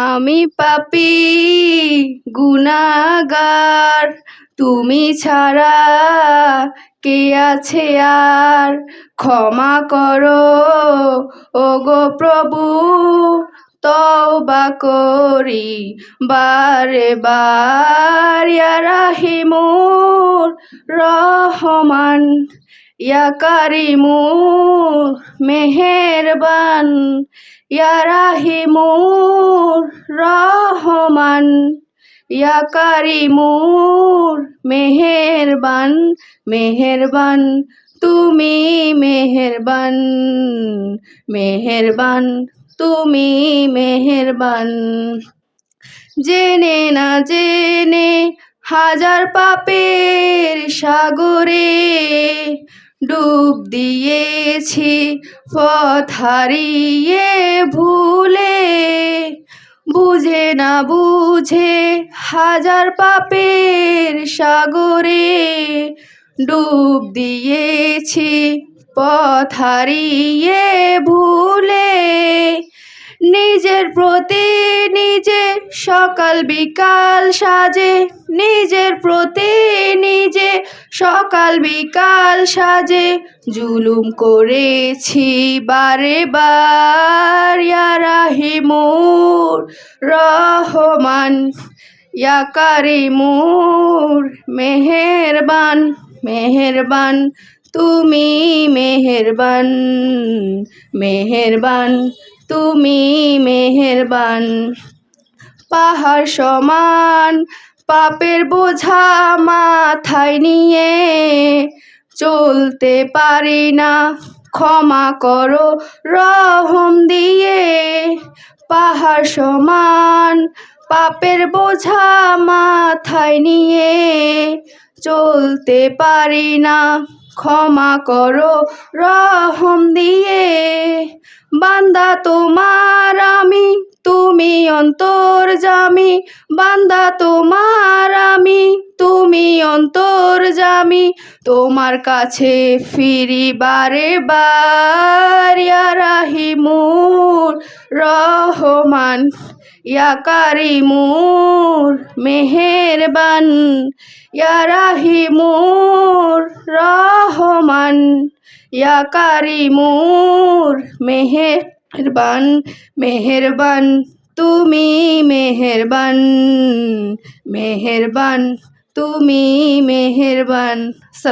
আমি পাপী গুনাহগার, তুমি ছাড়া কে আছে আর? ক্ষমা করো ওগো প্রভু, তওবা করি বারে বার। ইয়া রাহিমুর রহমান, ইয়া কারিমুর মেহেরবান, ইয়া রাহিমুর রহমান, ইয়া কারিমুর মেহেরবান। মেহেরবান তুমি মেহেরবান, মেহেরবান তুমি মেহেরবান। জেনে না জেনে হাজার পাপের সাগরে ডুব দিয়েছি, পথ হারিয়ে ভুলে। বুঝে না বুঝে হাজার পাপের সাগরে ডুব দিয়েছি, পথ হারিয়ে ভুলে। নিজের প্রতি নিজে সকাল বিকাল সাজে, নিজের প্রতি নিজে সকাল বিকাল সাজে জুলুম করেছি বারে বার। ইয়া রাহিমুর রহমান, ইয়া কারিমুর মেহেরবান, মেহেরবান তুমি মেহেরবান, মেহেরবান তুমি মেহেরবান। পাহাড় সমান পাপের বোঝা মাথায় নিয়ে চলতে পারি না, ক্ষমা করো রহম দিয়ে। পাহাড় সমান পাপের বোঝা মাথায় নিয়ে চলতে পারি না, ক্ষমা করো রহম দিয়ে। বান্দা তোমার আমি, তুমি অন্তর্যামী, বান্দা তোমার আমি, তুমি অন্তর্যামী। তোমার কাছে ফিরি বারে বার। ইয়া রাহিমুর রহমান, ইয়া কারিমুর মেহেরবান, ইয়া রাহিমুর রহমান, ইয়া কারিমুর মেহেরবান। মেহেরবান তুমি মেহেরবান, মেহেরবান তুমি মেহেরবান।